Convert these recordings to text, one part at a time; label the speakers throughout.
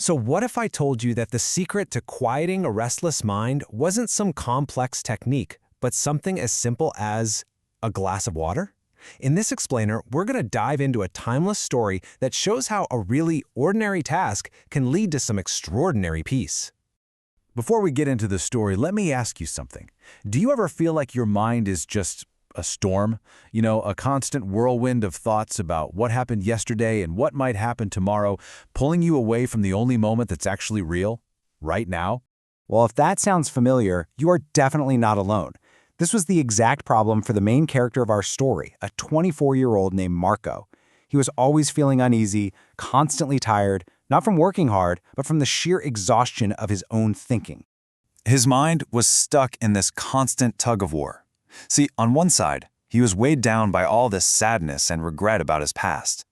Speaker 1: So what if I told you that the secret to quieting a restless mind wasn't some complex technique, but something as simple as a glass of water? In this explainer, we're going to dive into a timeless story that shows how a really ordinary task can lead to some extraordinary peace.
Speaker 2: Before we get into the story, let me ask you something. Do you ever feel like your mind is just a storm? A constant whirlwind of thoughts about what happened yesterday and what might happen tomorrow, pulling you away from the only moment that's actually real, right now?
Speaker 3: Well, if that sounds familiar, you are definitely not alone. This was the exact problem for the main character of our story, a 24-year-old named Marco. He was always feeling uneasy, constantly tired, not from working hard, but from the sheer exhaustion of his own thinking.
Speaker 2: His mind was stuck in this constant tug-of-war. See, on one side, he was weighed down by all this sadness and regret about his past.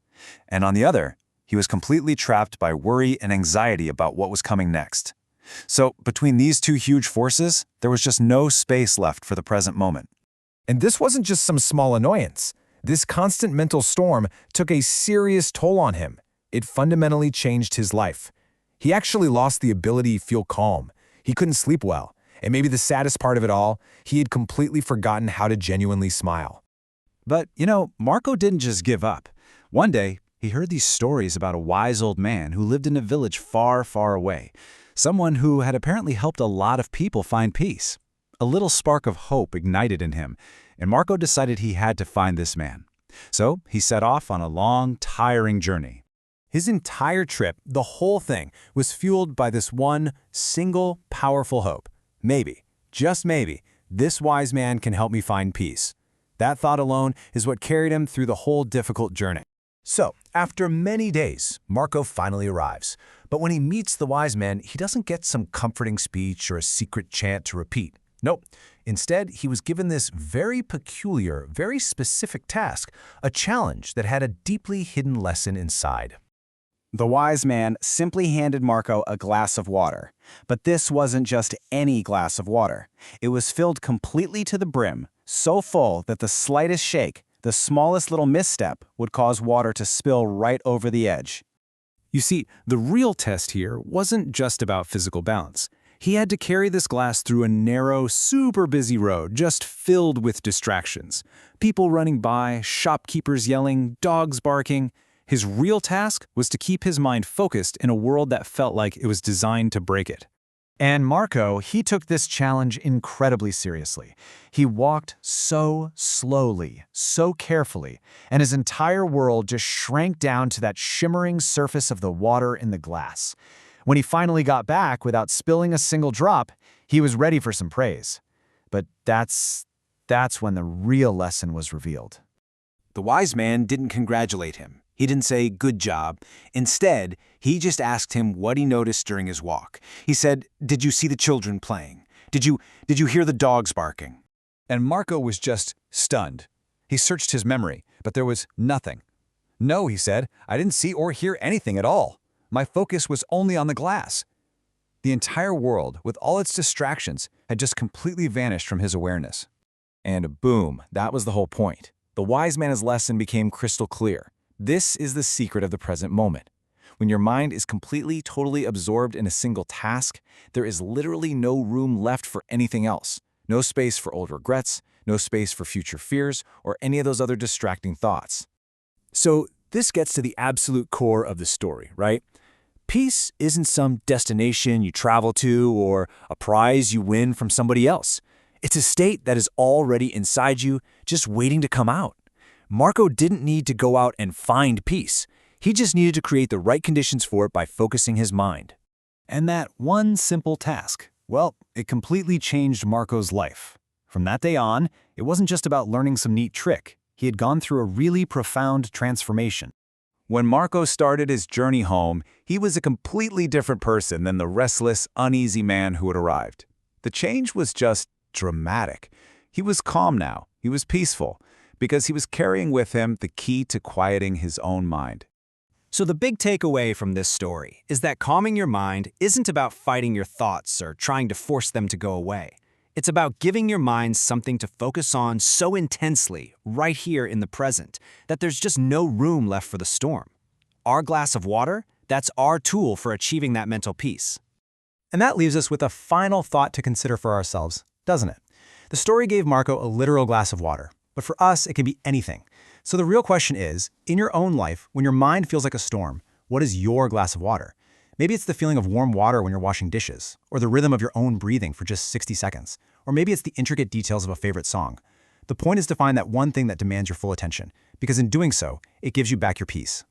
Speaker 2: And on the other, he was completely trapped by worry and anxiety about what was coming next. So, between these two huge forces, there was just no space left for the present moment.
Speaker 1: And this wasn't just some small annoyance. This constant mental storm took a serious toll on him. It fundamentally changed his life. He actually lost the ability to feel calm. He couldn't sleep well. And maybe the saddest part of it all, he had completely forgotten how to genuinely smile.
Speaker 3: But, Marco didn't just give up. One day, he heard these stories about a wise old man who lived in a village far, far away. Someone who had apparently helped a lot of people find peace. A little spark of hope ignited in him, and Marco decided he had to find this man. So he set off on a long, tiring journey.
Speaker 1: His entire trip, the whole thing, was fueled by this one single, powerful hope. Maybe, just maybe, this wise man can help me find peace. That thought alone is what carried him through the whole difficult journey. So, after many days, Marco finally arrives. But when he meets the wise man, he doesn't get some comforting speech or a secret chant to repeat. Nope. Instead, he was given this very peculiar, very specific task, a challenge that had a deeply hidden lesson inside.
Speaker 3: The wise man simply handed Marco a glass of water. But this wasn't just any glass of water. It was filled completely to the brim, so full that the slightest shake, the smallest little misstep, would cause water to spill right over the edge.
Speaker 1: You see, the real test here wasn't just about physical balance. He had to carry this glass through a narrow, super busy road just filled with distractions. People running by, shopkeepers yelling, dogs barking. His real task was to keep his mind focused in a world that felt like it was designed to break it.
Speaker 3: And Marco, he took this challenge incredibly seriously. He walked so slowly, so carefully, and his entire world just shrank down to that shimmering surface of the water in the glass. When he finally got back without spilling a single drop, he was ready for some praise. But that's when the real lesson was revealed.
Speaker 2: The wise man didn't congratulate him. He didn't say, "Good job." Instead, he just asked him what he noticed during his walk. He said, "Did you see the children playing? Did you hear the dogs barking?"
Speaker 3: And Marco was just stunned. He searched his memory, but there was nothing. "No," he said, "I didn't see or hear anything at all. My focus was only on the glass." The entire world, with all its distractions, had just completely vanished from his awareness. And boom, that was the whole point. The wise man's lesson became crystal clear. This is the secret of the present moment. When your mind is completely, totally absorbed in a single task, there is literally no room left for anything else. No space for old regrets, no space for future fears, or any of those other distracting thoughts.
Speaker 1: So this gets to the absolute core of the story, right? Peace isn't some destination you travel to or a prize you win from somebody else. It's a state that is already inside you, just waiting to come out. Marco didn't need to go out and find peace. He just needed to create the right conditions for it by focusing his mind.
Speaker 3: And that one simple task, well, it completely changed Marco's life. From that day on, it wasn't just about learning some neat trick. He had gone through a really profound transformation. When Marco started his journey home, he was a completely different person than the restless, uneasy man who had arrived. The change was just dramatic. He was calm now. He was peaceful, because he was carrying with him the key to quieting his own mind.
Speaker 4: So the big takeaway from this story is that calming your mind isn't about fighting your thoughts or trying to force them to go away. It's about giving your mind something to focus on so intensely, right here in the present, that there's just no room left for the storm. Our glass of water, That's our tool for achieving that mental peace.
Speaker 1: And that leaves us with a final thought to consider for ourselves, doesn't it? The story gave Marco a literal glass of water, but for us, it can be anything. So the real question is, in your own life, when your mind feels like a storm, what is your glass of water? Maybe it's the feeling of warm water when you're washing dishes, or the rhythm of your own breathing for just 60 seconds, or maybe it's the intricate details of a favorite song. The point is to find that one thing that demands your full attention, because in doing so, it gives you back your peace.